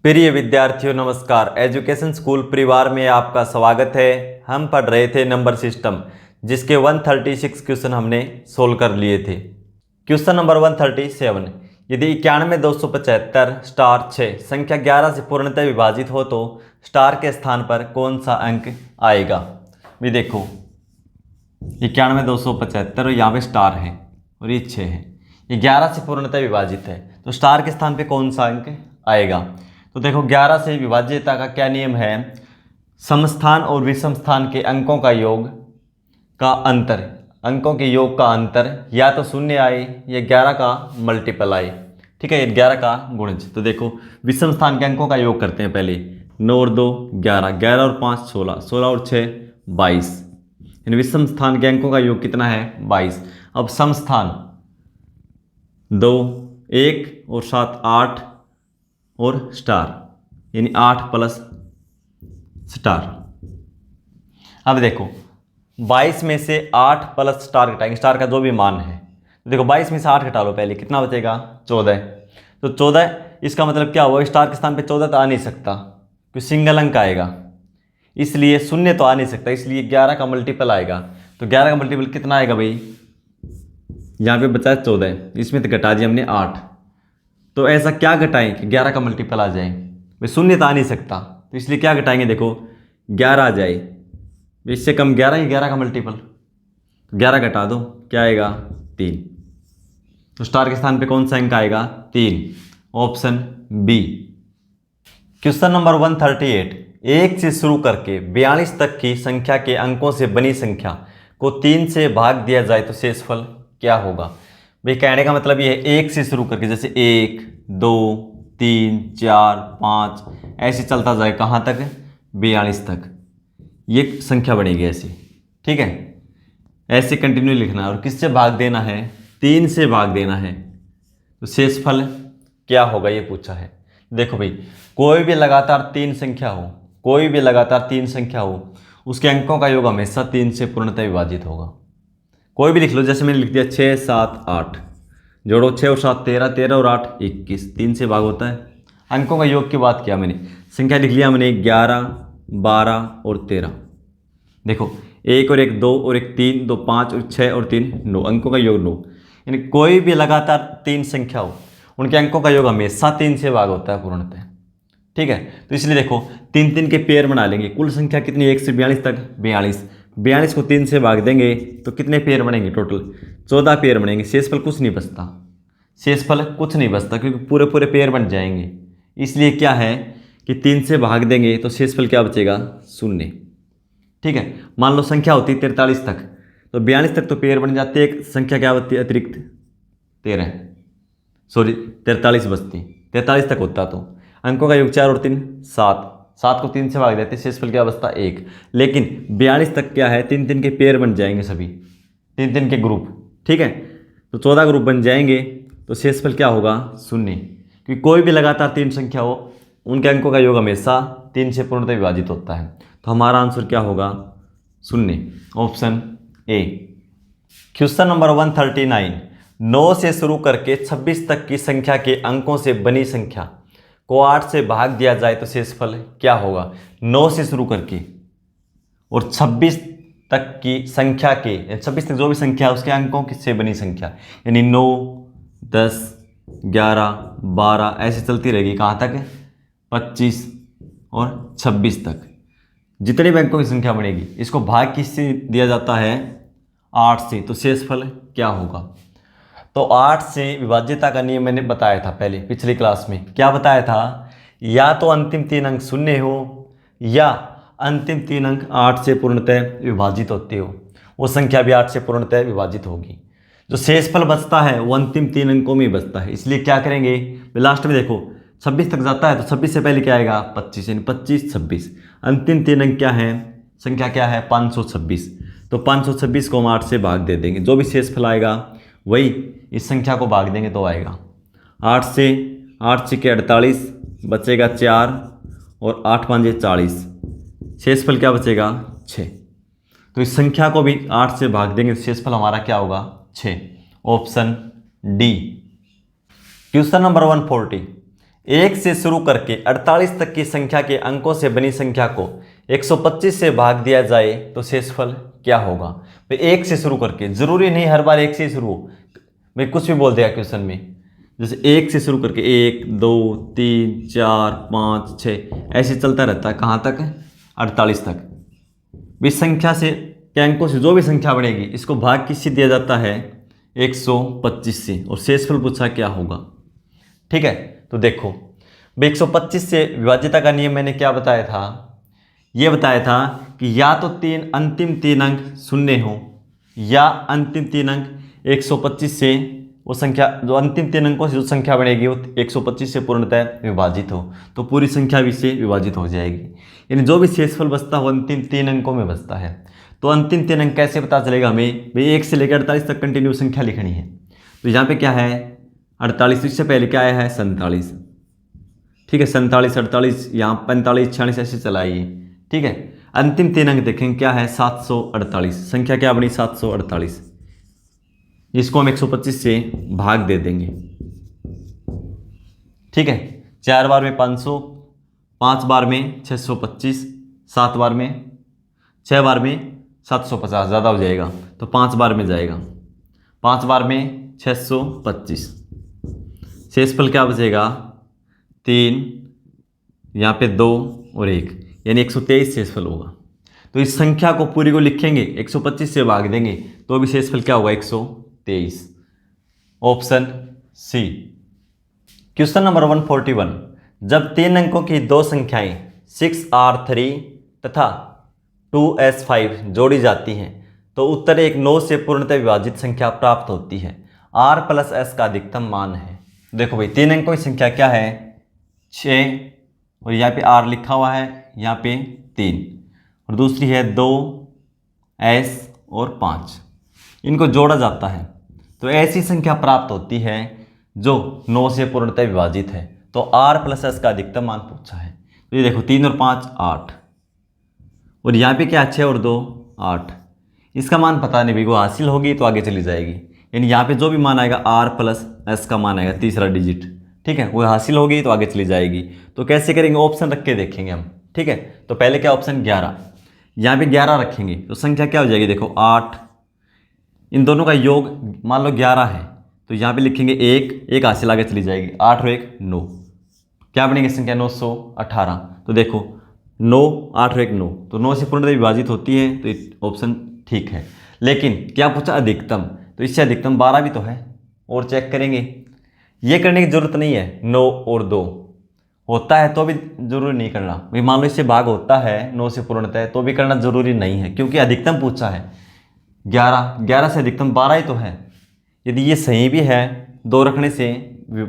प्रिय विद्यार्थियों नमस्कार। एजुकेशन स्कूल परिवार में आपका स्वागत है। हम पढ़ रहे थे नंबर सिस्टम, जिसके 136 क्वेश्चन हमने सोल्व कर लिए थे। क्वेश्चन नंबर 137, यदि 91,275 स्टार 6 संख्या 11 से पूर्णतः विभाजित हो तो स्टार के स्थान पर कौन सा अंक आएगा। भी देखो 91,275 और यहाँ पे स्टार है और ये 6 है, ये 11 से पूर्णतः विभाजित है, तो स्टार के स्थान पे कौन सा अंक आएगा। तो देखो 11 से विभाज्यता का क्या नियम है, समस्थान और विषम स्थान के अंकों का योग का अंतर, अंकों के योग का अंतर या तो शून्य आए या 11 का मल्टीपल आए। ठीक है, 11 का गुणज। तो देखो विषम स्थान के अंकों का योग करते हैं पहले। 9 और 2 11, 11 और 5 16, 16 और 6 22। विषम स्थान के अंकों का योग कितना है 22। अब सम स्थान 2 1 और 7 8 और स्टार, यानी 8 प्लस स्टार। अब देखो 22 में से 8 प्लस स्टार घटाएंगे, स्टार का जो भी मान है। तो देखो 22 में से 8 घटा लो पहले, कितना बचेगा 14। तो 14, इसका मतलब क्या हुआ, स्टार के स्थान पे 14 तो आ नहीं सकता क्योंकि सिंगल अंक आएगा, इसलिए शून्य तो आ नहीं सकता, इसलिए 11 का मल्टीपल आएगा। तो 11 का मल्टीपल कितना आएगा भाई, यहाँ पे बचा 14, इसमें तो घटा दिया हमने 8। तो ऐसा क्या घटाएं कि 11 का मल्टीपल आ जाए, भाई शून्य तो आ नहीं सकता, तो इसलिए क्या घटाएंगे, देखो 11 आ जाए, इससे कम 11 ही 11 का मल्टीपल, 11 घटा दो क्या आएगा 3। तो स्टार के स्थान पे कौन सा अंक आएगा 3, ऑप्शन बी। क्वेश्चन नंबर 138, 1 से शुरू करके 42 तक की संख्या के अंकों से बनी संख्या को 3 से भाग दिया जाए तो शेषफल क्या होगा। भाई कहने का मतलब ये है 1 से शुरू करके, जैसे 1 2 3 4 5 ऐसे चलता जाए कहाँ तक 42 तक, ये संख्या बनेगी ऐसी। ठीक है, ऐसे कंटिन्यू लिखना है और किससे भाग देना है 3 से भाग देना है, तो शेषफल क्या होगा ये पूछा है। देखो भाई कोई भी लगातार 3 संख्या हो, कोई भी लगातार 3 संख्या हो, उसके अंकों का योग हमेशा 3 से पूर्णतः विभाजित होगा। कोई भी लिख लो, जैसे मैंने लिख दिया 6 7 8, जोड़ो 6 और 7 13, 13 और 8 21, 3 से भाग होता है। अंकों का योग की बात किया मैंने, संख्या लिख लिया मैंने 11 12 और 13। देखो 1 और 1 2 और 1 3, 2 5 और 6 और 3 9, अंकों का योग 9। यानी कोई भी लगातार 3 संख्या हो, उनके अंकों का योग हमेशा 3 से भाग होता है पूर्णतः। ठीक है, तो इसलिए देखो 3 3 के पेयर बना लेंगे। कुल संख्या कितनी 1 से 42 तक 42, 42 को 3 से भाग देंगे तो कितने पेयर बनेंगे, टोटल 14 पेयर बनेंगे। शेषफल कुछ नहीं बचता, शेषफल कुछ नहीं बचता क्योंकि पूरे पूरे पेयर बन जाएंगे। इसलिए क्या है कि 3 से भाग देंगे तो शेषफल क्या बचेगा 0। ठीक है, मान लो संख्या होती है 43 तक, तो 42 तक तो पेयर बन जाते, एक संख्या क्या होती है अतिरिक्त 43 बचती, 43 तक होता। तो अंकों का योग 4 और 3 7, 7 को 3 से भाग देते, शेषफल क्या बचता 1। लेकिन 42 तक क्या है 3 3 के पेयर बन जाएंगे, सभी 3 3 के ग्रुप। ठीक है, तो 14 ग्रुप बन जाएंगे, तो शेषफल क्या होगा 0, क्योंकि कोई भी लगातार 3 संख्या हो, उनके अंकों का योग हमेशा 3 से पूर्णतः विभाजित होता है। तो हमारा आंसर क्या होगा 0, ऑप्शन ए। क्वेश्चन नंबर 139, 9 से शुरू करके 26 तक की संख्या के अंकों से बनी संख्या को 8 से भाग दिया जाए तो शेषफल क्या होगा। 9 से शुरू करके और 26 तक की संख्या के, 26 तक जो भी संख्या है उसके अंकों से बनी संख्या, यानी 9 10 11 12 ऐसे चलती रहेगी कहाँ तक 25 और 26 तक, जितने भी अंकों की संख्या बनेगी, इसको भाग किससे दिया जाता है 8 से, तो शेषफल क्या होगा। तो 8 से विभाज्यता का नियम मैंने बताया था पहले पिछली क्लास में। क्या बताया था, या तो अंतिम 3 अंक शून्य हो या अंतिम 3 अंक 8 से पूर्णतः विभाजित होते हो, वो संख्या भी 8 से पूर्णतः विभाजित होगी। जो शेषफल बचता है वो अंतिम 3 अंकों में ही बचता है। इसलिए क्या करेंगे, लास्ट में देखो 26 तक जाता है तो 26 से पहले क्या आएगा 25, यानी 25 26, अंतिम 3 अंक क्या है, संख्या क्या है 526। तो 526 को हम 8 से भाग दे देंगे, जो भी शेषफल आएगा वही इस संख्या को भाग देंगे तो आएगा। 8 से 8 6 48, बचेगा 4 और 8 5 40, शेषफल क्या बचेगा 6। तो इस संख्या को भी 8 से भाग देंगे, शेषफल हमारा क्या होगा 6, ऑप्शन डी। क्वेश्चन नंबर 140, 1 से शुरू करके 48 तक की संख्या के अंकों से बनी संख्या को 125 से भाग दिया जाए तो शेषफल क्या होगा। भाई 1 से शुरू करके, जरूरी नहीं हर बार 1 से शुरू हो, भाई कुछ भी बोल दिया क्वेश्चन में, जैसे 1 से शुरू करके 1 2 3 4 5 6 ऐसे चलता रहता है, कहाँ तक, 48 तक। भाई संख्या से के अंकों से जो भी संख्या बढ़ेगी इसको भाग किससे दिया जाता है, 125 से, और शेषफल पूछा क्या होगा। ठीक है, तो देखो 125 से विभाज्यता का नियम मैंने क्या बताया था, ये बताया था कि या तो अंतिम तीन अंक शून्य हो या अंतिम तीन अंक 125 से, वो संख्या जो अंतिम तीन अंकों से जो संख्या बनेगी वो 125 से पूर्णतः विभाजित हो, तो पूरी संख्या भी से विभाजित हो जाएगी। यानी जो भी शेषफल बचता हो अंतिम तीन अंकों में बचता है। तो अंतिम तीन अंक कैसे पता चलेगा हमें, भाई 1 से लेकर 48 तक कंटिन्यू संख्या लिखनी है। तो यहाँ पे क्या है 48, इससे पहले क्या आया है 47। ठीक है, 47 48, यहाँ 45 46 ऐसे चलाइए। ठीक है, अंतिम तीन अंक देखेंगे क्या है 748, संख्या क्या बनी 748, इसको हम 125 से भाग दे देंगे। ठीक है, 4 बार में 500, 5 बार में 625, 7 बार में, 6 बार में 750, ज़्यादा हो जाएगा तो 5 बार में जाएगा, 5 बार में 625, शेषफल क्या बचेगा 3, यहाँ पे 2 और 1, यानी 123 शेषफल होगा। तो इस संख्या को पूरी को लिखेंगे 125 से भाग देंगे तो भी शेषफल क्या होगा 123। Option C. क्वेश्चन नंबर 141, जब 3 अंकों की दो संख्याएं 6R3 तथा 2S5 जोड़ी जाती हैं तो उत्तर एक 9 से पूर्णतः विभाजित संख्या प्राप्त होती है। R + S का अधिकतम मान है। देखो भाई 3 अंकों की संख्या क्या है 6, और यहाँ पे R लिखा हुआ है, यहाँ पे 3, और दूसरी है 2S और 5, इनको जोड़ा जाता है तो ऐसी संख्या प्राप्त होती है जो 9 से पूर्णतः विभाजित है। तो R + S का अधिकतम मान पूछा है। तो ये देखो 3 और 5 8, और यहाँ पे क्या 6 और 2 8, इसका मान पता नहीं, भी वो हासिल होगी तो आगे चली जाएगी। यानी यहाँ पे जो भी मान आएगा R + S का मान आएगा, तीसरा डिजिट, ठीक है, वो हासिल होगी तो आगे चली जाएगी। तो कैसे करेंगे, ऑप्शन रख के देखेंगे हम। ठीक है, तो पहले क्या ऑप्शन 11, यहाँ पे 11 रखेंगे तो संख्या क्या हो जाएगी, देखो 8, इन दोनों का योग मान लो 11 है तो यहाँ पे लिखेंगे 1 हासिल, आगे चली जाएगी, 8 और 1 9, क्या बनेगी संख्या 918। तो देखो 9 8 और 1 9, तो 9 से पूर्णतः विभाजित होती है, तो ऑप्शन ठीक है। लेकिन क्या पूछा अधिकतम, तो इससे अधिकतम 12 भी तो है, और चेक करेंगे। ये करने की जरूरत नहीं है, 9 और 2 होता है तो भी जरूरी नहीं करना। भाई मान लो इससे भाग होता है 9 से पूर्णतः तो भी करना जरूरी नहीं है, क्योंकि अधिकतम पूछा है 11 से अधिकतम 12 ही तो है। यदि ये सही भी है, 2 रखने से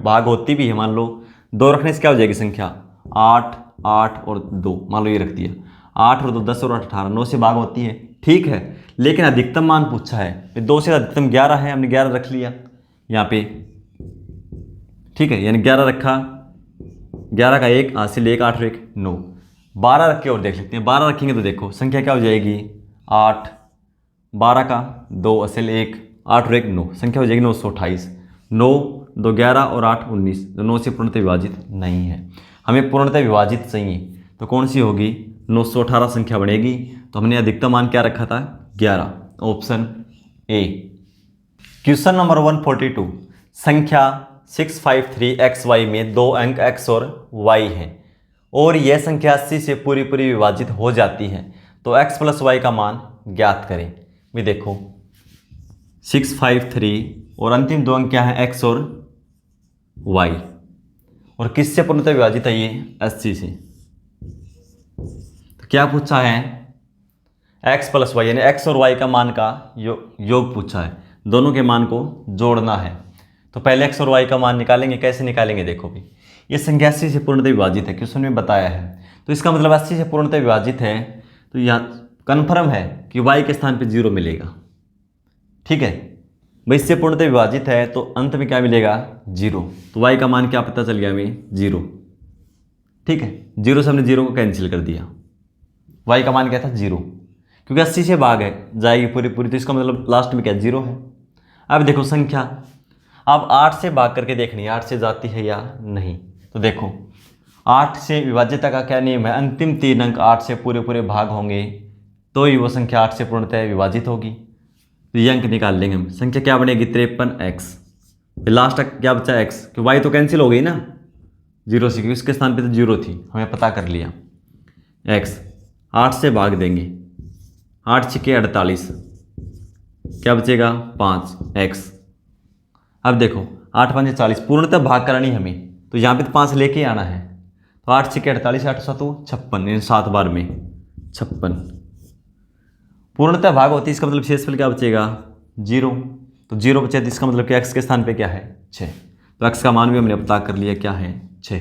भाग होती भी है, मान लो 2 रखने से क्या हो जाएगी संख्या 8 8 और 2, मान लो ये रख दिया 8 और 2 10 और 8 18, 9 से भाग होती है, ठीक है। लेकिन अधिकतम मान पूछा है, 2 से अधिकतम 11 है, हमने 11 रख लिया यहाँ पे, ठीक है, यानी 11 रखा, 11 का 1 हासिल 1 8 और 1 9, 12 रख के और देख लेते हैं। 12 रखेंगे तो देखो संख्या क्या हो जाएगी 8, 12 का 2 हासिल 1 8 और 1 9, संख्या हो जाएगी 928, 9 2 11 और 8 19, तो 9 से पूर्णतः विभाजित नहीं है। हमें पूर्णतः विभाजित चाहिए तो कौन सी होगी 918 संख्या बनेगी। तो हमने अधिकतम मान क्या रखा था 11, ऑप्शन ए। क्वेश्चन नंबर 142, संख्या 653xy में 2 अंक x और y हैं और यह संख्या 80 से पूरी विभाजित हो जाती है, तो x + y का मान ज्ञात करें। भी देखो 653 और अंतिम 2 अंक क्या है x और y, और किससे पूर्णतः विभाजित है ये 80 से। तो क्या पूछा है x + y, यानी x और y का मान का योग पूछा है, दोनों के मान को जोड़ना है। तो पहले x और y का मान निकालेंगे, कैसे निकालेंगे, देखो भी ये संख्या 80 से पूर्णतः विभाजित है, क्वेश्चन में बताया है, तो इसका मतलब 80 से पूर्णतः विभाजित है, तो यहाँ कन्फर्म है कि y के स्थान पे 0 मिलेगा। ठीक है, भाई इससे पूर्णतः विभाजित है तो अंत में क्या मिलेगा 0, तो y का मान क्या पता चल गया हमें 0। ठीक है, 0 से हमने 0 को कैंसिल कर दिया, y का मान क्या था 0, क्योंकि 80 से भाग है जाएगी पूरी, तो इसका मतलब लास्ट में क्या 0 है। अब देखो संख्या, अब 8 से भाग करके देखनी है 8 से जाती है या नहीं, तो देखो 8 से विभाज्यता का क्या नियम है, अंतिम 3 अंक 8 से पूरे पूरे भाग होंगे तो ही वो संख्या 8 से पूर्णतः विभाजित होगी। तो ये अंक निकाल लेंगे हम। संख्या क्या बनेगी 53x, फिर लास्ट तक क्या बचा x, क्योंकि y तो कैंसिल हो गई ना 0 से, क्योंकि उसके स्थान पे तो 0 थी, हमें पता कर लिया। x 8 से भाग देंगे, 8 छिके 48, क्या बचेगा 5x। अब देखो 8 5 40, पूर्णतः भाग करानी हमें, तो यहाँ पे तो 5 लेके आना है। तो 8 छिके 48, 8 7 56, इन 7 बार में 56 पूर्णतः भाग होती है। इसका मतलब शेषफल क्या बचेगा 0। तो 0 बचे तो इसका मतलब कि x के स्थान पे क्या है 6। तो x का मान भी हमने पता कर लिया क्या है 6।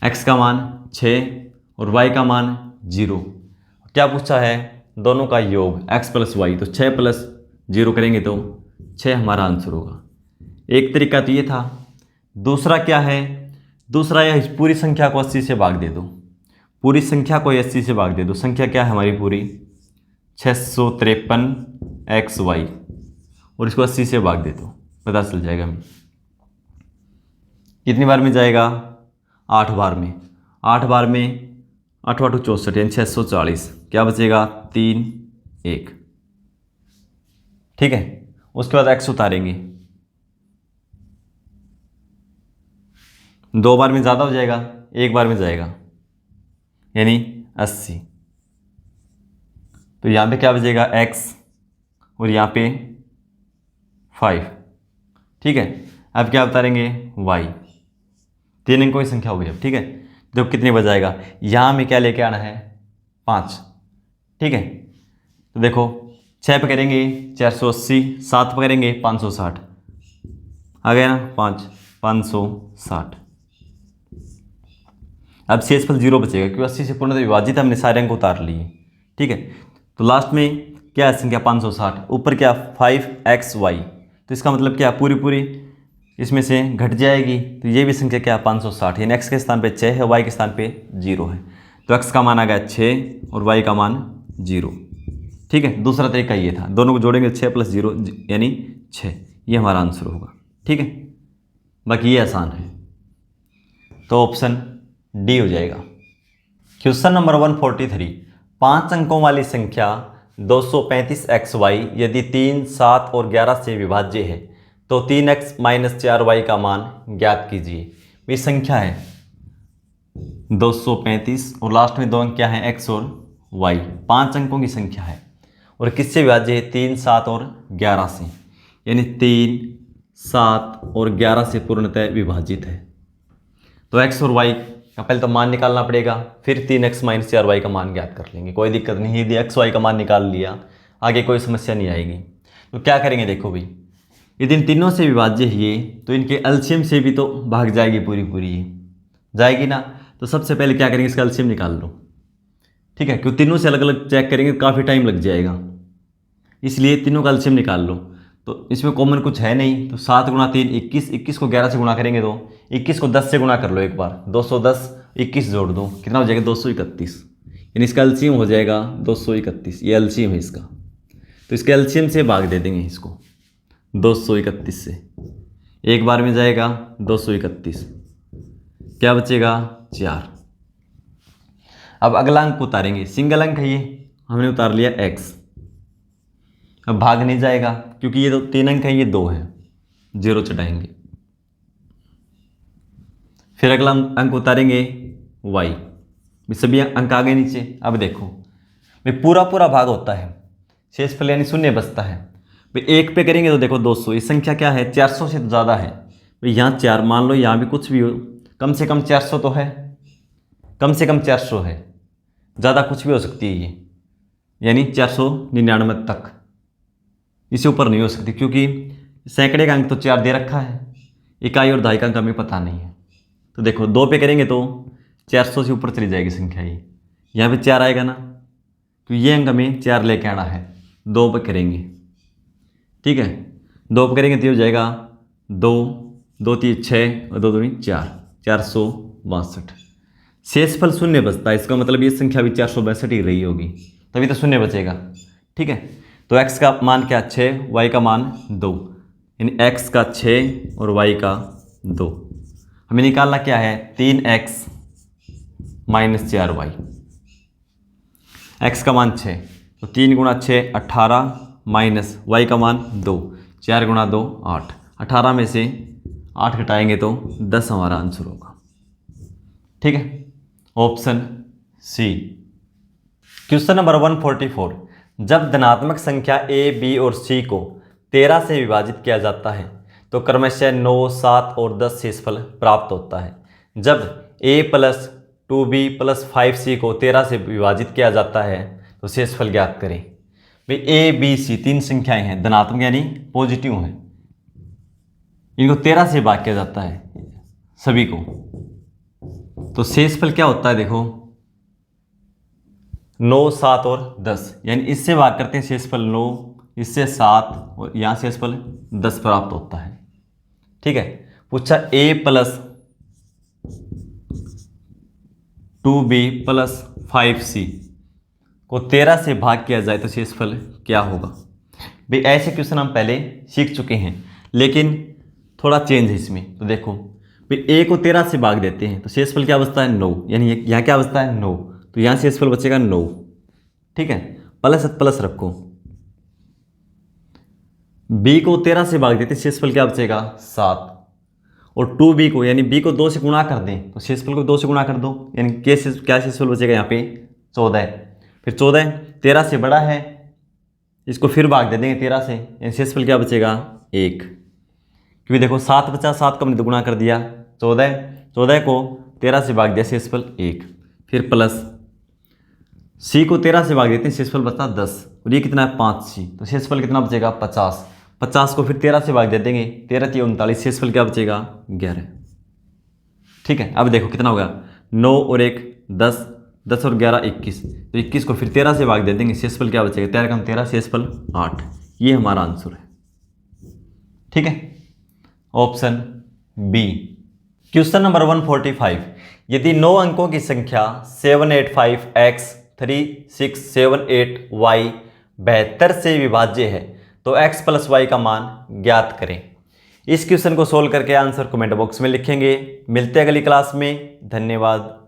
x का मान 6 और y का मान 0। क्या पूछा है, दोनों का योग x प्लस वाई, तो 6 प्लस 0 करेंगे तो 6 हमारा आंसर होगा। एक तरीका तो ये था। दूसरा क्या है, दूसरा यह पूरी संख्या को 80 से भाग दे दो, पूरी संख्या को 80 से भाग दे दो। संख्या क्या है हमारी पूरी 653xy, और इसको 80 से भाग दे दो, पता चल जाएगा हमें कितनी बार में जाएगा 8 बार में। 8 बार में 8 8 64 यानी 640, क्या बचेगा 3 1। ठीक है, उसके बाद x उतारेंगे, 2 बार में ज़्यादा हो जाएगा, 1 बार में जाएगा यानी 80। तो यहाँ पे क्या बचेगा x और यहाँ पे 5। ठीक है, अब क्या उतारेंगे y, 3 अंकों की संख्या हो गई अब। ठीक है, तो कितने बजाएगा, यहाँ में क्या लेके आना है 5। ठीक है, तो देखो 6 पे करेंगे 480, 7 पे करेंगे 560, आ गया ना 560। अब शेषफल 0 बचेगा क्योंकि 80 से पूर्णतः विभाजित हमने सारे अंक उतार लिए। ठीक है, तो लास्ट में क्या है संख्या 560, ऊपर क्या 5xy, तो इसका मतलब क्या पूरी पूरी इसमें से घट जाएगी, तो ये भी संख्या क्या 560, यानी x के स्थान पे 6 है, y के स्थान पे 0 है। तो x का मान आ गया 6 और y का मान 0। ठीक है, दूसरा तरीका ये था, दोनों को जोड़ेंगे 6 + 0 यानी 6, ये हमारा आंसर होगा। ठीक है, बाकी ये आसान है, तो ऑप्शन डी हो जाएगा। क्वेश्चन नंबर 143, 5 अंकों वाली संख्या 235xy यदि 3, 7 और 11 से विभाज्य है तो 3x - 4y का मान ज्ञात कीजिए। ये संख्या है 235 और लास्ट में 2 अंक क्या है x और y, 5 अंकों की संख्या है और किससे विभाज्य है 3, 7 और 11 से, यानी 3, 7 और 11 से पूर्णतः विभाजित है। तो x और y का पहले तो मान निकालना पड़ेगा, फिर 3x - 4y का मान ज्ञात कर लेंगे, कोई दिक्कत नहीं। यदि x y का मान निकाल लिया आगे कोई समस्या नहीं आएगी। तो क्या करेंगे देखो भाई, यदि इन तीनों से विभाज्य है ये, तो इनके एलसीएम से भी तो भाग जाएगी पूरी पूरी, ये जाएगी ना। तो सबसे पहले क्या करेंगे, इसका एलसीएम निकाल लो। ठीक है, क्योंकि तीनों से अलग अलग चेक करेंगे तो काफ़ी टाइम लग जाएगा, इसलिए तीनों का एलसीएम निकाल लो। तो इसमें कॉमन कुछ है नहीं, तो 7 × 3 21, 21 को 11 से गुणा करेंगे तो 21 को 10 से गुणा कर लो एक बार, 210, 21 जोड़ दो, कितना हो जाएगा 231, यानी इसका एलसीएम हो जाएगा 231, ये एलसीएम है इसका। तो इसके एलसीएम से भाग दे देंगे इसको 231 से, एक बार में जाएगा 231, क्या बचेगा 4। अब अगला अंक उतारेंगे, सिंगल अंक है ये, हमने उतार लिया x। अब भाग नहीं जाएगा क्योंकि ये तो 3 अंक है, ये 2 है, 0 चढ़ाएंगे। फिर अगला अंक उतारेंगे y, सभी अंक आ गए नीचे। अब देखो भाई पूरा पूरा भाग होता है, शेषफल यानी शून्य बचता है। भाई 1 पे करेंगे तो देखो 200, ये संख्या क्या है 400 से ज़्यादा है। भाई यहाँ 4 मान लो, यहाँ भी कुछ भी हो, कम से कम 400 तो है, कम से कम 400 है, ज़्यादा कुछ भी हो सकती है ये, यानी 499 तक, इससे ऊपर नहीं हो सकती, क्योंकि सैकड़े का अंक तो 4 दे रखा है, इकाई और दहाई का अंक हमें पता नहीं है। तो देखो 2 पे करेंगे तो 400 से ऊपर चली जाएगी संख्या, ये यहाँ पे 4 आएगा ना, तो ये अंक हमें 4 लेके आना है। 2 पे करेंगे, ठीक है, 2 पे करेंगे तो हो जाएगा 2 2 3 6 और 2 2 4, 462। शेषफल शून्य बचता है, इसका मतलब ये संख्या भी 462 ही रही होगी, तभी तो शून्य बचेगा। ठीक है, तो x का मान क्या 6, y का मान 2, यानी x का 6 और y का 2। हमें निकालना क्या है, 3x माइनस 4y। x का मान 6, तो 3 गुणा 6 18 माइनस y का मान 2, 4 गुणा 2 8, 18 में से 8 घटाएंगे तो 10 हमारा आंसर होगा। ठीक है, ऑप्शन सी। क्वेश्चन नंबर 144, जब धनात्मक संख्या a, b और c को 13 से विभाजित किया जाता है तो क्रमशः 9, 7 और 10 शेषफल प्राप्त होता है। जब a plus 2b plus 5c को 13 से विभाजित किया जाता है तो शेषफल ज्ञात करें। भाई a, b, c 3 संख्याएं हैं, धनात्मक यानी पॉजिटिव हैं, इनको 13 से भाग किया जाता है सभी को, तो शेषफल क्या होता है, देखो 9, 7 और 10, यानी इससे भाग करते हैं शेषफल 9, इससे 7 और यहाँ शेषफल 10 प्राप्त होता है। ठीक है, पूछा a plus 2b plus 5c को 13 से भाग किया जाए तो शेषफल क्या होगा। भाई ऐसे क्वेश्चन हम पहले सीख चुके हैं, लेकिन थोड़ा चेंज है इसमें। तो देखो भाई a को 13 से भाग देते हैं तो शेषफल क्या बचता है 9, यानी यहाँ क्या बचता है 9, तो यहाँ शेषफल बचेगा 9। ठीक है, प्लस प्लस रखो। b को 13 से भाग देते शेषफल क्या बचेगा 7, और 2b को यानी b को 2 से गुणा कर दें तो शेषफल को 2 से गुणा कर दो, यानी क्या शेषफल बचेगा यहाँ पे 14। फिर 14 13 से बड़ा है, इसको फिर भाग दे देंगे 13 से, यानी शेषफल क्या बचेगा 1। क्योंकि देखो 7 बचा, 7 को हमने दुगुना कर दिया 14 को 13 से भाग दिया शेषफल 1। फिर प्लस c को 13 से भाग देते हैं शेषफल बचता 10, और ये कितना है 5c, तो शेषफल कितना बचेगा 50। 50 को फिर 13 से भाग दे देंगे, 13 × 39, शेषफल क्या बचेगा 11। ठीक है, अब देखो कितना होगा 9 और 1 10, 10 और 11 21, तो 21 को फिर 13 से भाग दे देंगे, शेषफल क्या बचेगा 13 × 13 शेषफल 8। ये हमारा आंसर है। ठीक है, ऑप्शन बी। क्वेश्चन नंबर 145, यदि 9 अंकों की संख्या 785x 3678y 72 से विभाज्य है तो x प्लस y का मान ज्ञात करें। इस क्वेश्चन को सोल्व करके आंसर कमेंट बॉक्स में लिखेंगे। मिलते हैं अगली क्लास में, धन्यवाद।